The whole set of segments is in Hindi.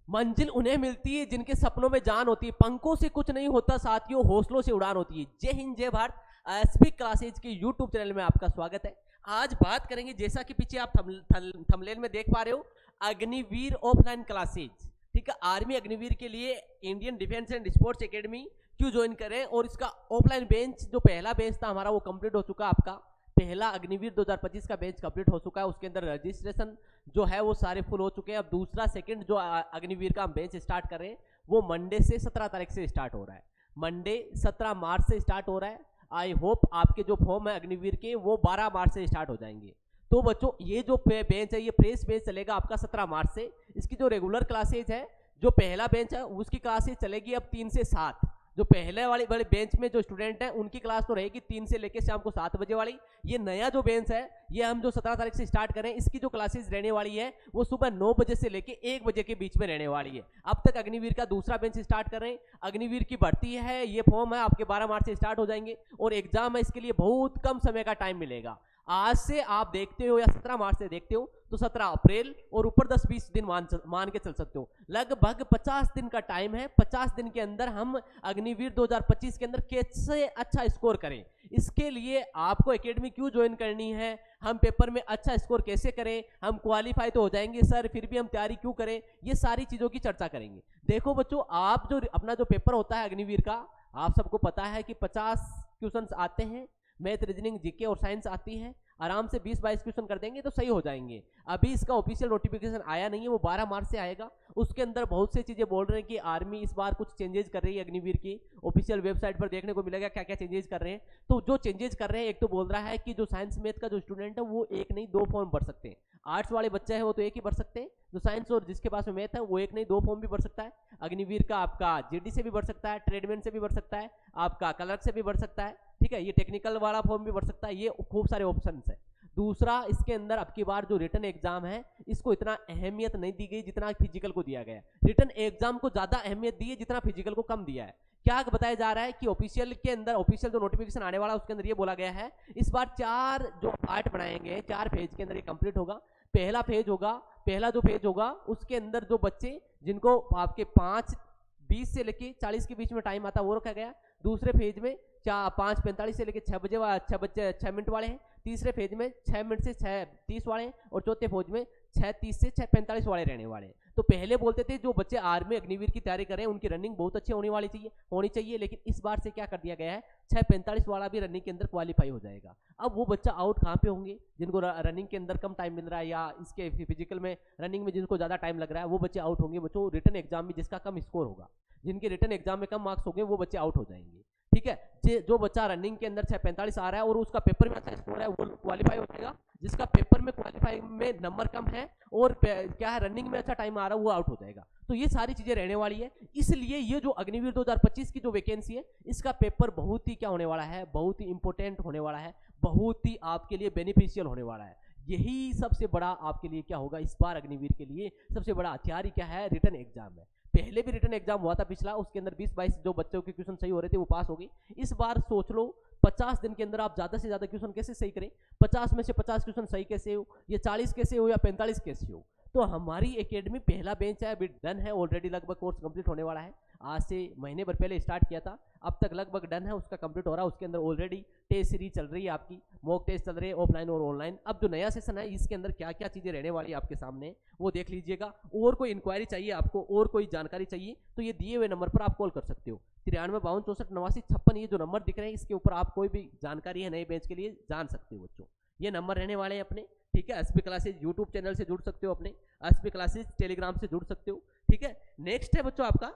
मंजिल उन्हें मिलती है जिनके सपनों में जान होती है। पंखों से कुछ नहीं होता साथियों, हौसलों से उड़ान होती है। जय हिंद जय भारत। एसपी क्लासेज के यूट्यूब चैनल में आपका स्वागत है। आज बात करेंगे, जैसा कि पीछे आप थंबनेल में देख पा रहे हो, अग्निवीर ऑफलाइन क्लासेज। ठीक है, आर्मी अग्निवीर के लिए Indian defence and sports academy क्यों ज्वाइन करें। और इसका ऑफलाइन बेंच, जो पहला बेंच था हमारा, वो कंप्लीट हो चुका। आपका पहला अग्निवीर 2025 का बेंच कंप्लीट हो चुका है। उसके अंदर रजिस्ट्रेशन जो है वो सारे फुल हो चुके हैं। अब दूसरा सेकंड जो अग्निवीर का हम बेंच स्टार्ट कर रहे हैं, वो मंडे से 17 तारीख से स्टार्ट हो रहा है। मंडे 17 मार्च से स्टार्ट हो रहा है। आई होप आपके जो फॉर्म है अग्निवीर के, वो 12 मार्च से स्टार्ट हो जाएंगे। तो बच्चों, ये जो बेंच है, ये फ्रेश बेंच चलेगा आपका 17 मार्च से। इसकी जो रेगुलर क्लासेज है, जो पहला बेंच है उसकी क्लासेज चलेगी अब 3 से 7। जो पहले वाली बड़े बेंच में जो स्टूडेंट हैं उनकी क्लास तो रहेगी 3 से लेकर शाम को 7 बजे वाली। ये नया जो बेंच है, ये हम जो 17 तारीख से स्टार्ट करें, इसकी जो क्लासेस रहने वाली है वो सुबह 9 बजे से लेकर 1 बजे के बीच में रहने वाली है। अब तक अग्निवीर का दूसरा बेंच स्टार्ट कर रहे हैं। अग्निवीर की भर्ती है, ये फॉर्म है आपके 12 मार्च से स्टार्ट हो जाएंगे। और एग्जाम है, इसके लिए बहुत कम समय का टाइम मिलेगा। आज से आप देखते हो या 17 मार्च से देखते हो तो 17 अप्रैल और ऊपर 10-20 दिन मान के चल सकते हो। लगभग 50 दिन का टाइम है। 50 दिन के अंदर हम अग्निवीर 2025 के अंदर कैसे अच्छा स्कोर करें, इसके लिए आपको एकेडमी क्यों ज्वाइन करनी है, हम पेपर में अच्छा स्कोर कैसे करें, हम क्वालिफाई तो हो जाएंगे सर, फिर भी हम तैयारी क्यों करें, ये सारी चीजों की चर्चा करेंगे। देखो बच्चों, आप जो अपना जो पेपर होता है अग्निवीर का, आप सबको पता है कि 50 क्वेश्चंस आते हैं। मैथ, रीजनिंग, जीके और साइंस आती है। आराम से 20-22 क्वेश्चन कर देंगे तो सही हो जाएंगे। अभी इसका ऑफिशियल नोटिफिकेशन आया नहीं है, वो 12 मार्च से आएगा। उसके अंदर बहुत सी चीजें बोल रहे हैं कि आर्मी इस बार कुछ चेंजेस कर रही है। अग्निवीर की ऑफिशियल वेबसाइट पर देखने को मिलेगा क्या क्या चेंजेस कर रहे हैं। तो जो चेंजेस कर रहे हैं, एक तो बोल रहा है कि जो साइंस मैथ का जो स्टूडेंट है वो एक नहीं 2 फॉर्म भर सकते हैं। आर्ट्स वाले बच्चे हैं वो तो एक ही भर सकते हैं। जो साइंस और जिसके पास में मैथ है वो एक नहीं 2 फॉर्म भी भर सकता है। अग्निवीर का आपका जीडी से भी भर सकता है, ट्रेडमैन से भी भर सकता है, आपका क्लर्क से भी भर सकता है। ठीक है, ये टेक्निकल वाला फॉर्म भी भर सकता है। ये खूब सारे ऑप्शन है। दूसरा, इसके अंदर अब की बार जो रिटन एग्जाम है, इसको इतना अहमियत नहीं दी गई जितना फिजिकल को दिया गया है। रिटन एग्जाम को ज्यादा अहमियत दी है जितना फिजिकल को कम दिया है। क्या बताया जा रहा है कि ऑफिशियल के अंदर, ऑफिशियल जो नोटिफिकेशन आने वाला है उसके अंदर ये बोला गया है, इस बार 4 जो पार्ट बनाएंगे, 4 फेज के अंदर ये कंप्लीट होगा। पहला फेज होगा, पहला जो फेज होगा उसके अंदर जो बच्चे जिनको आपके 5:20 से लेके 40 के बीच में टाइम आता है वो रखा गया। दूसरे फेज में 5:45 से लेके 6 मिनट वाले हैं। तीसरे फेज में 6 मिनट से 6:30 वाले हैं। और चौथे फेज में 6:30 से 6:45 वाले रहने वाले हैं। तो पहले बोलते थे जो बच्चे आर्मी अग्निवीर की तैयारी कर रहे हैं उनकी रनिंग बहुत अच्छी होनी चाहिए, लेकिन इस बार से क्या कर दिया गया है, 6:45 वाला भी रनिंग के अंदर क्वालिफाई हो जाएगा। अब वो बच्चा आउट कहाँ पे होंगे, जिनको रनिंग के अंदर कम टाइम मिल रहा है या इसके फिजिकल में रनिंग में जिनको ज्यादा टाइम लग रहा है, वो बच्चे आउट होंगे। बच्चों, रिटन एग्जाम में जिसका कम स्कोर होगा, जिनके रिटन एग्जाम में कम मार्क्स होंगे, वो बच्चे आउट हो जाएंगे। ठीक है, जो बच्चा रनिंग के अंदर 6:45 आ रहा है और उसका पेपर में अच्छा स्कोर है, वो क्वालिफाई हो जाएगा। जिसका पेपर में क्वालिफाई में नंबर कम है और क्या है रनिंग में अच्छा टाइम आ रहा है, वो आउट हो जाएगा। तो ये सारी चीजें रहने वाली है। इसलिए ये जो अग्निवीर 2025 की जो वैकेंसी है, इसका पेपर बहुत ही क्या होने वाला है, बहुत ही इंपॉर्टेंट होने वाला है, बहुत ही आपके लिए बेनिफिशियल होने वाला है। यही सबसे बड़ा आपके लिए क्या होगा, इस बार अग्निवीर के लिए सबसे बड़ा हथियार क्या है, रिटन एग्जाम है। पहले भी रिटन एग्जाम हुआ था पिछला, उसके अंदर 20-22 जो बच्चों के क्वेश्चन सही हो रहे थे वो पास हो गई। इस बार सोच लो 50 दिन के अंदर आप ज्यादा से ज्यादा क्वेश्चन कैसे सही करें, 50 में से 50 क्वेश्चन सही कैसे हो, या 40 कैसे हो, या 45 कैसे हो। तो हमारी एकेडमी पहला बेंच है, अभी डन है ऑलरेडी, लगभग कोर्स कंप्लीट होने वाला है। आज से महीने भर पहले स्टार्ट किया था, अब तक लगभग डन है, उसका कंप्लीट हो रहा है। उसके अंदर ऑलरेडी टेस्ट सीरीज चल रही है, आपकी मॉक टेस्ट चल रहे हैं ऑफलाइन और ऑनलाइन। अब जो नया सेशन है, इसके अंदर क्या क्या चीजें रहने वाली है आपके सामने, वो देख लीजिएगा। और कोई इंक्वायरी चाहिए आपको, और कोई जानकारी चाहिए, तो ये दिए हुए नंबर पर आप कॉल कर सकते हो। 9352648956, ये जो नंबर दिख रहे हैं, इसके ऊपर आप कोई भी जानकारी है नए बैच के लिए जान सकते हो बच्चों। ये नंबर रहने वाले हैं अपने। ठीक है, एसपी क्लासेज यूट्यूब चैनल से जुड़ सकते हो, अपने एसपी क्लासेज टेलीग्राम से जुड़ सकते हो। ठीक है, नेक्स्ट है बच्चों आपका,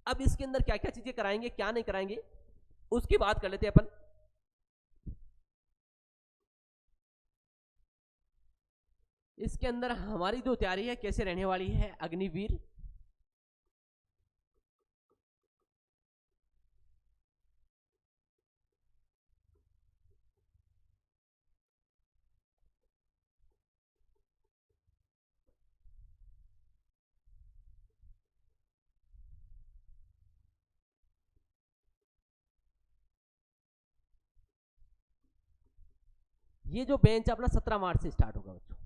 अब इसके अंदर क्या क्या चीजें कराएंगे, क्या नहीं कराएंगे, उसकी बात कर लेते हैं अपन। इसके अंदर हमारी जो तैयारी है कैसे रहने वाली है अग्निवीर, ये जो बेंच अपना 17 मार्च से स्टार्ट होगा बच्चों।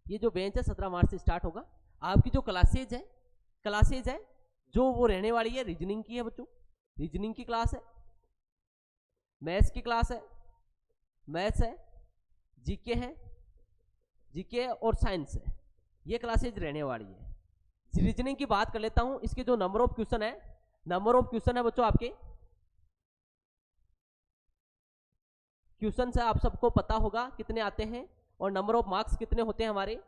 ये जो बेंच है 17 मार्च से स्टार्ट होगा। आपकी जो क्लासेज है क्लासेज है जो वो रहने वाली है रीजनिंग की है बच्चों, रीजनिंग की क्लास है, मैथ्स की क्लास है, मैथ्स है, जीके है, जीके और साइंस है, ये क्लासेज रहने वाली है। रीजनिंग की बात कर लेता हूं, इसके जो नंबर ऑफ क्वेश्चन है, नंबर ऑफ क्वेश्चन है बच्चों आपके, क्वेश्चन से आप सबको पता होगा कितने आते हैं और नंबर ऑफ मार्क्स कितने होते हैं हमारे।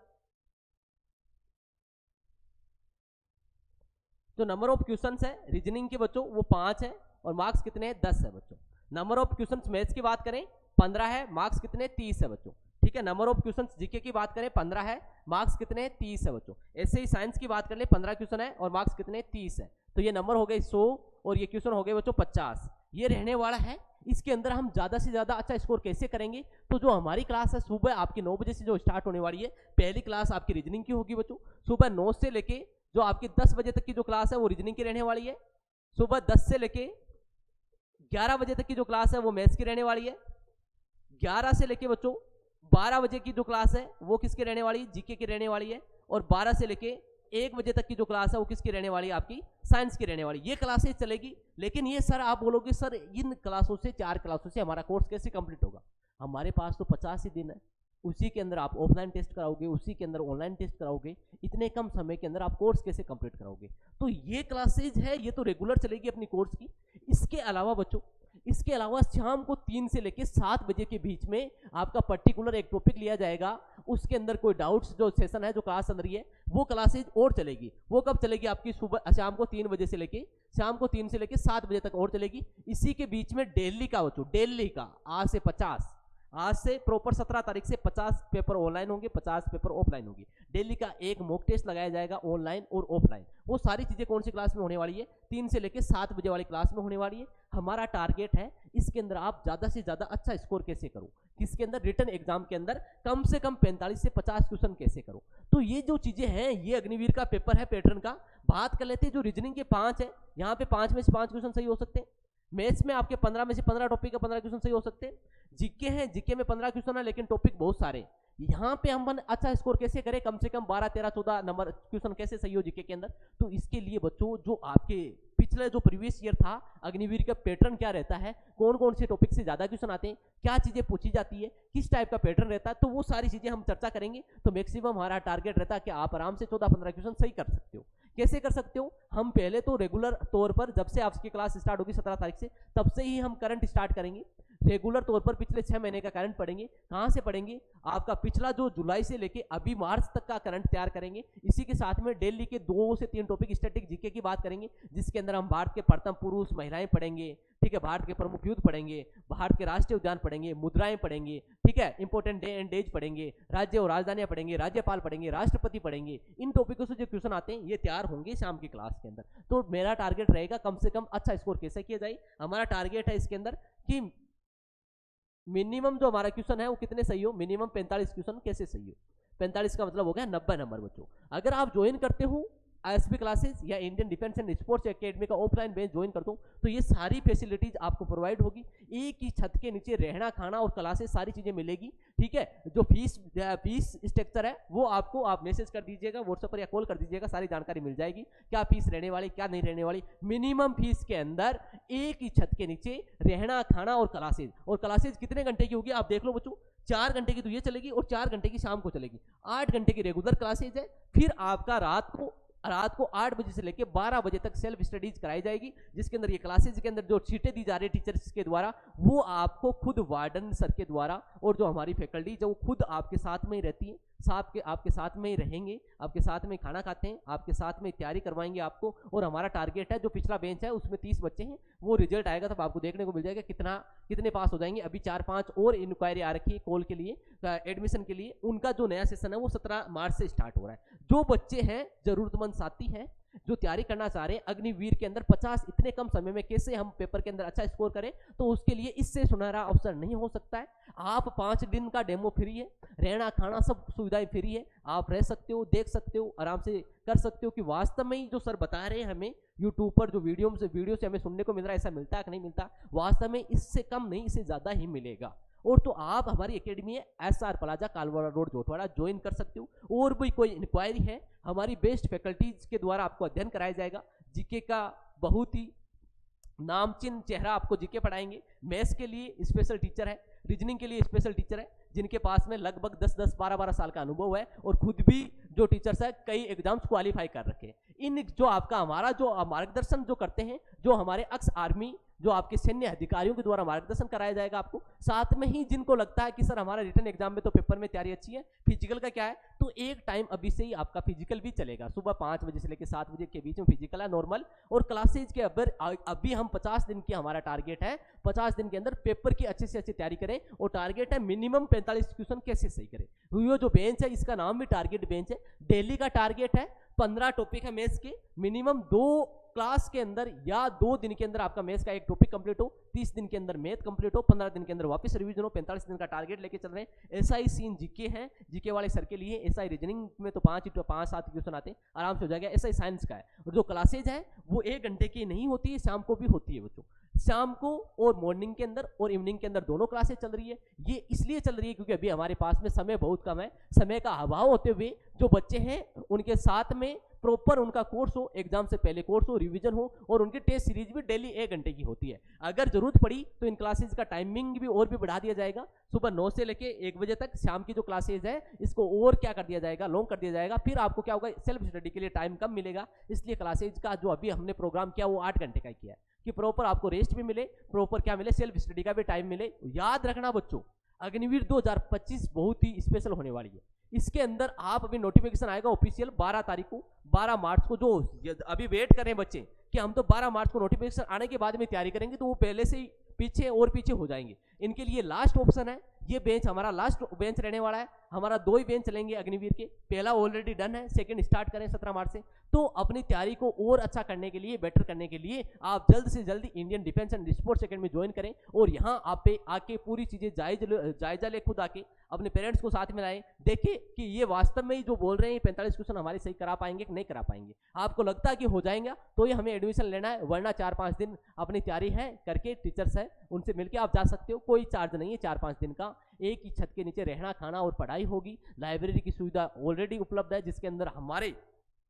जो नंबर ऑफ क्वेश्चंस है रीजनिंग के बच्चों वो 5 है और मार्क्स कितने हैं 10 है बच्चों। नंबर ऑफ क्वेश्चंस मैथ्स की बात करें 15 है, मार्क्स कितने 30 है बच्चों, ठीक है। नंबर ऑफ क्वेश्चंस जीके की बात करें 15 है, मार्क्स कितने 30 है बच्चों। ऐसे ही साइंस की बात कर ले 15 क्वेश्चन है और मार्क्स कितने 30 है, तो ये नंबर हो गए 100 और ये क्वेश्चन हो गए बच्चों 50, ये रहने वाला है। इसके अंदर हम ज्यादा से ज्यादा अच्छा स्कोर कैसे करेंगे, तो जो हमारी क्लास है सुबह आपकी 9 बजे से जो स्टार्ट होने वाली है, पहली क्लास आपकी रीजनिंग की होगी बच्चों। सुबह 9 से लेके जो आपकी 10 बजे तक की जो क्लास है वो रीजनिंग की रहने वाली है। सुबह 10 से लेके 11 बजे तक की जो क्लास है वो मैथ्स की रहने वाली है। 11 से लेके बच्चों 12 बजे की जो क्लास है वो किसकी रहने वाली है, जीके की रहने वाली है। और 12 से लेके 1 बजे तक की जो क्लास है वो किसकी रहने वाली है, आपकी साइंस की रहने वाली। ये क्लासेस चलेगी। लेकिन ये सर आप बोलोगे सर इन क्लासों से 4 क्लासों से हमारा कोर्स कैसे कंप्लीट होगा। हमारे पास तो 50 ही दिन है, उसी के अंदर आप ऑफलाइन टेस्ट कराओगे, उसी के अंदर ऑनलाइन टेस्ट कराओगे, इतने कम समय के अंदर आप कोर्स कैसे कंप्लीट कराओगे। तो ये क्लासेज है ये तो रेगुलर चलेगी अपनी कोर्स की। इसके अलावा बच्चों, इसके अलावा शाम को 3 से लेकर 7 बजे के बीच में आपका पर्टिकुलर एक टॉपिक लिया जाएगा, उसके अंदर कोई डाउट्स जो सेशन है जो क्लास चल रही है वो क्लासेज और चलेगी। वो कब चलेगी, आपकी सुबह शाम को 3 बजे से लेके शाम को 3 से लेके 7 बजे तक और चलेगी। इसी के बीच में डेली का बच्चों, डेली का आज से प्रॉपर 17 तारीख से 50 पेपर ऑनलाइन होंगे, 50 पेपर ऑफलाइन होंगे। डेली का एक मॉक टेस्ट लगाया जाएगा ऑनलाइन और ऑफलाइन। वो सारी चीजें कौन सी क्लास में होने वाली है, 3 से लेकर 7 बजे वाली क्लास में होने वाली है। हमारा टारगेट है इसके अंदर आप ज्यादा से ज्यादा अच्छा स्कोर कैसे करो, किसके अंदर रिटन एग्जाम के अंदर कम से कम 45 से 50 क्वेश्चन कैसे करो। तो ये जो चीजें हैं ये अग्निवीर का पेपर है पैटर्न का। बात कर लेते हैं जो रीजनिंग के 5 है, यहाँ पे 5 में से 5 क्वेश्चन सही हो सकते हैं। मैथ्स में आपके 15 में से 15 टॉपिक का 15 क्वेश्चन सही हो सकते हैं। जीके है, जीके में 15 क्वेश्चन है लेकिन टॉपिक बहुत सारे। यहाँ पे हम अच्छा स्कोर कैसे करें, कम से कम 12 13 14 नंबर क्वेश्चन कैसे सही हो जीके के अंदर। तो इसके लिए बच्चों जो आपके पिछले जो प्रीवियस ईयर था अग्निवीर का पैटर्न क्या रहता है, कौन कौन से टॉपिक से ज्यादा क्वेश्चन आते हैं, क्या चीजें पूछी जाती है, किस टाइप का पैटर्न रहता है, तो वो सारी चीजें हम चर्चा करेंगे। तो मैक्सिमम हमारा टारगेट रहता है कि आप आराम से 14-15 क्वेश्चन सही कर सकते हो। कैसे कर सकते हो, हम पहले तो रेगुलर तौर पर जब से आपकी क्लास स्टार्ट होगी 17 तारीख से, तब से ही हम करंट स्टार्ट करेंगे। रेगुलर तौर पर पिछले 6 महीने का करंट पढ़ेंगे। कहां से पढ़ेंगे, आपका पिछला जो जुलाई से लेके अभी मार्च तक का करंट तैयार करेंगे। इसी के साथ में डेली के 2 से 3 टॉपिक स्टैटिक जीके की बात करेंगे, जिसके अंदर हम भारत के प्रथम पुरुष महिलाएं पढ़ेंगे, ठीक है, भारत के प्रमुख युद्ध पढ़ेंगे, भारत के राष्ट्रीय उद्यान पढ़ेंगे, मुद्राएं पढ़ेंगे, ठीक है, इंपोर्टेंट डे एंड डेज पढ़ेंगे, राज्य और राजधानियां पढ़ेंगे, राज्यपाल पढ़ेंगे, राष्ट्रपति पढ़ेंगे। इन टॉपिकों से जो क्वेश्चन आते हैं ये तैयार होंगे शाम की क्लास के अंदर। तो मेरा टारगेट रहेगा कम से कम अच्छा स्कोर कैसे किया जाए। हमारा टारगेट है इसके अंदर कि मिनिमम जो हमारा क्वेश्चन है वो कितने सही हो, मिनिमम 45 क्वेश्चन कैसे सही हो। 45 का मतलब हो गया 90 नंबर बच्चों। अगर आप ज्वाइन करते हो आईएसपी क्लासेस या Indian defence and sports academy का ऑफलाइन बेंच ज्वाइन कर दो तो ये सारी फैसिलिटीज आपको प्रोवाइड होगी। एक ही छत के नीचे रहना खाना और क्लासेस सारी चीजें मिलेगी, ठीक है। जो फीस स्ट्रक्चर है वो आपको आप मैसेज कर दीजिएगा व्हाट्सएप पर या कॉल कर दीजिएगा, सारी जानकारी मिल जाएगी क्या फीस रहने वाली क्या नहीं रहने वाली। मिनिमम फीस के अंदर एक ही छत के नीचे रहना खाना और क्लासेज कितने घंटे की होगी आप देख लो बच्चों। 4 घंटे की तो ये चलेगी और 4 घंटे की शाम को चलेगी। 8 घंटे की रेगुलर क्लासेज है। फिर आपका रात को 8 बजे से लेकर 12 बजे तक सेल्फ स्टडीज कराई जाएगी, जिसके अंदर ये क्लासेज के अंदर जो सीटें दी जा रही है टीचर्स के द्वारा वो आपको खुद वार्डन सर के द्वारा और जो हमारी फैकल्टी जो खुद आपके साथ में ही रहती है, आपके साथ में ही रहेंगे, आपके साथ में खाना खाते हैं, आपके साथ में तैयारी करवाएंगे आपको। और हमारा टारगेट है जो पिछला बेंच है उसमें 30 बच्चे हैं, वो रिजल्ट आएगा तब आपको देखने को मिल जाएगा कितने पास हो जाएंगे। अभी 4-5 और इंक्वायरी आ रखी है कॉल के लिए एडमिशन के लिए, उनका जो नया सेशन है वो 17 मार्च से स्टार्ट हो रहा है। जो बच्चे हैं जरूरतमंद साथी हैं जो तैयारी करना चाह रहे हैं अग्निवीर के अंदर 50 इतने कम समय में कैसे हम पेपर के अंदर अच्छा स्कोर करें, तो उसके लिए इससे सुनहरा अवसर नहीं हो सकता है। आप 5 दिन का डेमो फ्री है, रहना खाना सब सुविधाएं फ्री है, आप रह सकते हो, देख सकते हो, आराम से कर सकते हो कि वास्तव में ही जो सर बता रहे हैं हमें यूट्यूब पर जो वीडियो से हमें सुनने को मिल रहा है ऐसा मिलता है कि नहीं मिलता, वास्तव में इससे कम नहीं इससे ज्यादा ही मिलेगा। और तो आप हमारी एकेडमी है SR plaza Kalwar road Jhotwara join कर सकते हो। और भी कोई इंक्वायरी है हमारी बेस्ट फैकल्टीज के द्वारा आपको अध्ययन कराया जाएगा। जीके का बहुत ही नामचीन चेहरा आपको जीके पढ़ाएंगे। मैथ्स के लिए स्पेशल टीचर है, रीजनिंग के लिए स्पेशल टीचर है, जिनके पास में लगभग 10-10, 12-12 साल का अनुभव है और खुद भी जो टीचर्स है कई एग्जाम्स क्वालिफाई कर रखे हैं। इन जो आपका हमारा जो मार्गदर्शन जो करते हैं, जो हमारे एक्स आर्मी जो आपके सैन्य अधिकारियों के द्वारा मार्गदर्शन कराया जाएगा आपको। साथ में ही जिनको लगता है कि सर हमारा रिटन एग्जाम में तो पेपर में तैयारी अच्छी है, फिजिकल का क्या है, तो एक टाइम अभी से ही आपका फिजिकल भी चलेगा। सुबह 5 बजे से लेकर 7 बजे के बीच में फिजिकल है नॉर्मल। और क्लासेज के अभी हम 50 दिन की हमारा टारगेट है, 50 दिन के अंदर पेपर की अच्छे से अच्छी तैयारी करें। और टारगेट है मिनिमम 45 क्वेश्चन कैसे सही करें। ये जो बेंच है इसका नाम भी टारगेट बेंच है। डेली का टारगेट है 15 टॉपिक है मैथ्स के, मिनिमम 2 क्लास के अंदर या 2 दिन के अंदर आपका मैथ्स का एक टॉपिक कंप्लीट हो, 30 दिन के अंदर मैथ कंप्लीट हो, 15 दिन के अंदर वापस रिवीजन हो, 45 दिन का टारगेट लेके चल रहे हैं। एसआई सीन जीके है, जीके वाले सर के लिए। एसआई रीजनिंग में तो 5-7 क्वेश्चन आते हैं, आराम से हो जाएगा। एसआई साइंस का है। और जो क्लासेज है वो 1 घंटे की नहीं होती है, शाम को भी होती है बच्चों। शाम को और मॉर्निंग के अंदर और इवनिंग के अंदर दोनों क्लासेस चल रही है। ये इसलिए चल रही है क्योंकि अभी हमारे पास में समय बहुत कम है। समय का अभाव होते हुए जो बच्चे हैं उनके साथ में प्रॉपर उनका कोर्स हो, एग्जाम से पहले कोर्स हो, रिवीजन हो, और उनकी टेस्ट सीरीज भी डेली 1 घंटे की होती है। अगर जरूरत पड़ी तो इन क्लासेज का टाइमिंग भी और भी बढ़ा दिया जाएगा। सुबह 9 से लेके 1 बजे तक शाम की जो क्लासेज है इसको और क्या कर दिया जाएगा, लॉन्ग कर दिया जाएगा। फिर आपको क्या होगा, सेल्फ स्टडी के लिए टाइम कम मिलेगा। इसलिए क्लासेज का जो अभी हमने प्रोग्राम किया वो 8 घंटे का किया है कि प्रॉपर आपको रेस्ट भी मिले, प्रॉपर क्या मिले, सेल्फ स्टडी का भी टाइम मिले। याद रखना बच्चों, अग्निवीर 2025 बहुत ही स्पेशल होने वाली है। इसके अंदर आप अभी नोटिफिकेशन आएगा ऑफिशियल 12 तारीख को, 12 मार्च को। जो अभी वेट कर रहे हैं बच्चे कि हम तो 12 मार्च को नोटिफिकेशन आने के बाद में तैयारी करेंगे, तो वो पहले से ही पीछे और पीछे हो जाएंगे। इनके लिए लास्ट ऑप्शन है, ये बेंच हमारा लास्ट बेंच रहने वाला है। हमारा 2 ही बेंच चलेंगे अग्निवीर के, पहला ऑलरेडी डन है, सेकंड स्टार्ट करें 17 मार्च से। तो अपनी तैयारी को और अच्छा करने के लिए, बेटर करने के लिए आप जल्द से जल्द Indian defence and sports academy join करें। और यहाँ आप पे आके पूरी चीजें जायजा ले, खुद आके अपने पेरेंट्स को साथ में लाएं, देखें कि ये वास्तव में ही जो बोल रहे हैं 45 क्वेश्चन हमारे सही करा पाएंगे कि नहीं करा पाएंगे। आपको लगता है कि हो जाएगा तो ये हमें एडमिशन लेना है, वरना 4-5 दिन अपनी तैयारी है करके टीचर्स है उनसे मिलकर आप जा सकते हो। कोई चार्ज नहीं है, 4-5 दिन का। एक ही छत के नीचे रहना, खाना और पढ़ाई होगी। लाइब्रेरी की सुविधा ऑलरेडी उपलब्ध है, जिसके अंदर हमारे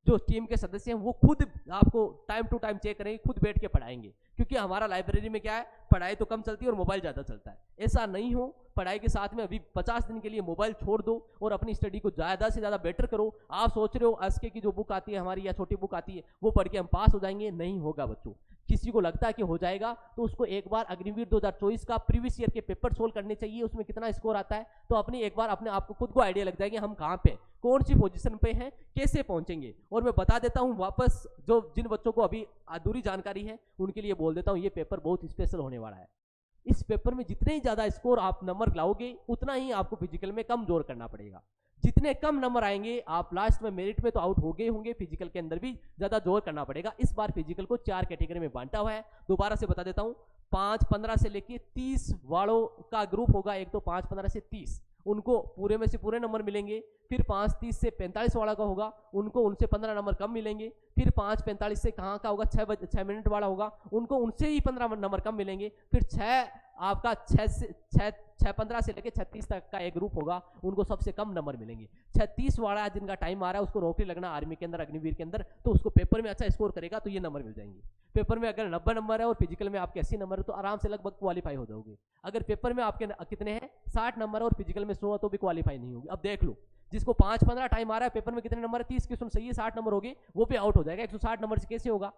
जो टीम के सदस्य हैं वो खुद आपको टाइम टू टाइम चेक करेंगे, खुद बैठ के पढ़ाएंगे। क्योंकि हमारा लाइब्रेरी में क्या है, पढ़ाई तो कम चलती है और मोबाइल ज़्यादा चलता है। ऐसा नहीं हो, पढ़ाई के साथ में अभी 50 दिन के लिए मोबाइल छोड़ दो और अपनी स्टडी को ज़्यादा से ज़्यादा बेटर करो। आप सोच रहे हो एसके की जो बुक आती है हमारी या छोटी बुक आती है वो पढ़ के हम पास हो जाएंगे, नहीं होगा बच्चों। किसी को लगता है कि हो जाएगा तो उसको एक बार अग्निवीर 2024 का प्रीवियस ईयर के पेपर सोल्व करने चाहिए, उसमें कितना स्कोर आता है तो अपनी एक बार अपने आपको खुद को आइडिया लग जाएगी हम कहाँ पे, कौन सी पोजीशन पे हैं, कैसे पहुंचेंगे। और मैं बता देता हूं वापस, जो जिन बच्चों को अभी अधूरी जानकारी है उनके लिए बोल देता हूं, ये पेपर बहुत स्पेशल होने वाला है। इस पेपर में जितने ही ज्यादा स्कोर आप नंबर लाओगे उतना ही आपको फिजिकल में कम जोर करना पड़ेगा। जितने कम नंबर आएंगे आप लास्ट में मेरिट में तो आउट हो गए होंगे, फिजिकल के अंदर भी ज्यादा जोर करना पड़ेगा। इस बार फिजिकल को 4 कैटेगरी में बांटा हुआ है। दोबारा से बता देता हूं, 5-15 से लेके 30 वालों का ग्रुप होगा। एक तो 5-15 से 30 उनको पूरे में से पूरे नंबर मिलेंगे। फिर 5-30 से 45 वाला का होगा, उनको उनसे 15 नंबर कम मिलेंगे। फिर 5-45 से कहाँ का होगा, 6 मिनट वाला होगा, उनको उनसे ही 15 नंबर कम मिलेंगे। फिर 6-15 से लेके 36 तक का एक ग्रुप होगा, उनको सबसे कम नंबर मिलेंगे। 36 वाला जिनका टाइम आ रहा है उसको नौकरी लगना आर्मी के अंदर, अग्निवीर के अंदर, तो उसको पेपर में अच्छा स्कोर करेगा तो ये नंबर मिल जाएंगे। पेपर में अगर 90 नंबर है और फिजिकल में आपके 80 नंबर है तो आराम से लगभग क्वालिफाई हो जाओगे। अगर पेपर में आपके कितने हैं, 60 नंबर और फिजिकल में 100 तो भी क्वालिफाई नहीं होगी। अब देख लो, जिसको 5-15 टाइम आ रहा है, पेपर में कितने नंबर है, 30 क्वेश्चन सही है, 60 नंबर हो गए, वो भी आउट हो जाएगा। 160 नंबर से कैसे होगा,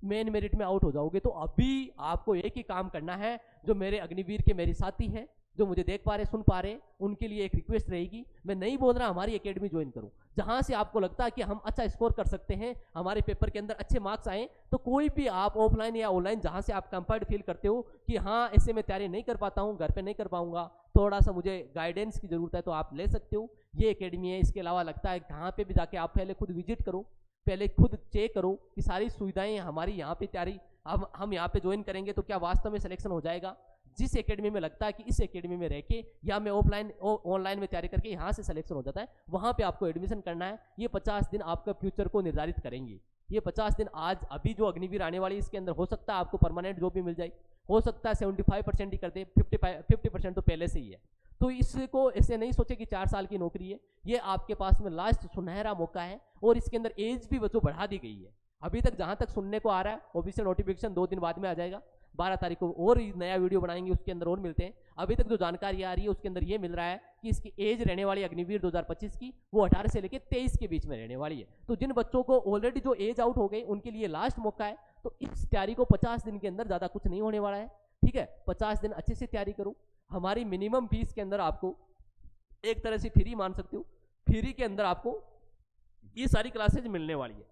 मेन मेरिट में आउट हो जाओगे। तो अभी आपको एक ही काम करना है, जो मेरे अग्निवीर के मेरे साथी हैं, जो मुझे देख पा रहे, सुन पा रहे, उनके लिए एक रिक्वेस्ट रहेगी। मैं नहीं बोल रहा हमारी एकेडमी ज्वाइन करो, जहां से आपको लगता है कि हम अच्छा स्कोर कर सकते हैं, हमारे पेपर के अंदर अच्छे मार्क्स आए, तो कोई भी आप ऑफलाइन या ऑनलाइन जहां से आप कंफर्ट फील करते हो कि हाँ ऐसे मैं तैयारी नहीं कर पाता हूँ, घर पे नहीं कर पाऊंगा, थोड़ा सा मुझे गाइडेंस की जरूरत है, तो आप ले सकते हो। ये एकेडमी है। इसके अलावा लगता है कहाँ पे भी जाके आप पहले खुद विजिट करो, पहले खुद चेक करो कि सारी सुविधाएं हमारी यहाँ पे तैयारी, हम यहाँ पे ज्वाइन करेंगे तो क्या वास्तव में सिलेक्शन हो जाएगा। जिस एकेडमी में लगता है कि इस एकेडमी में रह के या मैं ऑफलाइन ऑनलाइन में तैयारी करके यहाँ से सिलेक्शन हो जाता है, वहाँ पे आपको एडमिशन करना है। ये 50 दिन आपका फ्यूचर को निर्धारित करेंगे। ये 50 दिन आज अभी जो अग्निवीर आने वाली है इसके अंदर हो सकता है आपको परमानेंट जॉब भी मिल जाए, हो सकता है 75% ही कर दे, 50% तो पहले से ही है। तो इसको ऐसे नहीं सोचे कि 4 साल की नौकरी है, ये आपके पास में लास्ट सुनहरा मौका है। और इसके अंदर एज भी बच्चों बढ़ा दी गई है। अभी तक जहां तक सुनने को आ रहा है, ऑफिशियल नोटिफिकेशन 2 दिन बाद में आ जाएगा, 12 तारीख को और नया वीडियो बनाएंगे, उसके अंदर और मिलते हैं। अभी तक जो जानकारी आ रही है उसके अंदर ये मिल रहा है कि इसकी एज रहने वाली अग्निवीर 2025 की वो 18 से लेकर 23 के बीच में रहने वाली है। तो जिन बच्चों को ऑलरेडी जो एज आउट हो गई उनके लिए लास्ट मौका है। तो इस तैयारी को 50 दिन के अंदर ज्यादा कुछ नहीं होने वाला है, ठीक है। 50 दिन अच्छे से तैयारी करो। हमारी मिनिमम फीस के अंदर आपको एक तरह से फ्री मान सकते हो। फ्री के अंदर आपको ये सारी क्लासेज मिलने वाली है,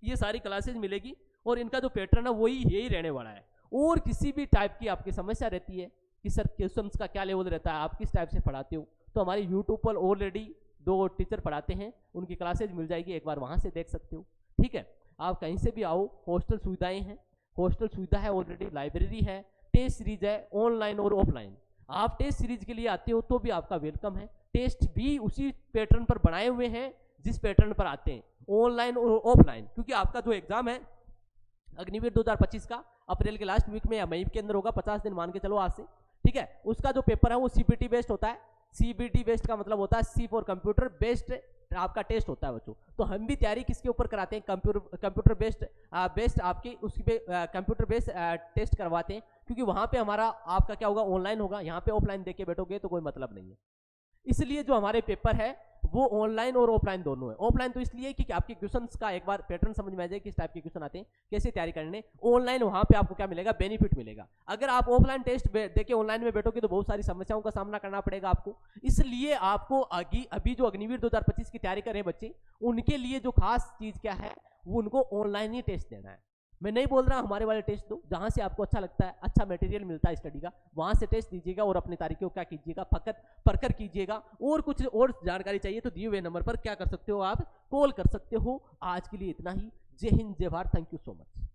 ये सारी क्लासेज मिलेगी और इनका जो पैटर्न है वही यही रहने वाला है। और किसी भी टाइप की आपकी समस्या रहती है कि सर क्वेश्चंस का क्या लेवल रहता है, आप किस टाइप से पढ़ाते हो, तो हमारे यूट्यूब पर ऑलरेडी 2 टीचर पढ़ाते हैं, उनकी क्लासेज मिल जाएगी, एक बार वहां से देख सकते हो, ठीक है। आप कहीं से भी आओ, हॉस्टल सुविधाएं हैं, हॉस्टल सुविधा है ऑलरेडी, लाइब्रेरी है, टेस्ट सीरीज है ऑनलाइन और ऑफलाइन। आप टेस्ट सीरीज के लिए आते हो तो भी आपका वेलकम है। टेस्ट भी उसी पैटर्न पर बनाए हुए हैं जिस पैटर्न पर आते हैं, ऑनलाइन और ऑफलाइन। क्योंकि आपका जो एग्जाम है अग्निवीर 2025 का अप्रैल के लास्ट वीक में या मई के अंदर होगा, 50 दिन मान के चलो आज से, ठीक है। उसका जो पेपर है वो सीबीटी बेस्ड होता है। सीबीटी बेस्ड का मतलब होता है सी फॉर कंप्यूटर बेस्ड आपका टेस्ट होता है बच्चों। तो हम भी तैयारी किसके ऊपर कराते हैं, कंप्यूटर बेस्ड आपकी उसकी पे कंप्यूटर बेस्ड टेस्ट करवाते हैं। क्योंकि वहां पे हमारा आपका क्या होगा, ऑनलाइन होगा, यहाँ पे ऑफलाइन देके बैठोगे तो कोई मतलब नहीं है। इसलिए जो हमारे पेपर है वो ऑनलाइन और ऑफलाइन दोनों है। ऑफलाइन तो इसलिए कि आपके क्वेश्चंस का एक बार पैटर्न समझ में आ जाए, किस टाइप के क्वेश्चन आते हैं, कैसे तैयारी करने। ऑनलाइन वहां पे आपको क्या मिलेगा, बेनिफिट मिलेगा। अगर आप ऑफलाइन टेस्ट देके ऑनलाइन में बैठोगे तो बहुत सारी समस्याओं का सामना करना पड़ेगा आपको। इसलिए आपको अभी जो अग्निवीर 2025 की तैयारी कर रहे हैं बच्चे, उनके लिए जो खास चीज क्या है, वो उनको ऑनलाइन ही टेस्ट देना है। मैं नहीं बोल रहा हमारे वाले टेस्ट दो, जहां से आपको अच्छा लगता है, अच्छा मटेरियल मिलता है स्टडी का, वहां से टेस्ट दीजिएगा और अपनी तारीखों क्या कीजिएगा, फकत परकर कीजिएगा। और कुछ और जानकारी चाहिए तो दिए हुए नंबर पर क्या कर सकते हो, आप कॉल कर सकते हो। आज के लिए इतना ही। जय हिंद, जय Bharat, thank you so much.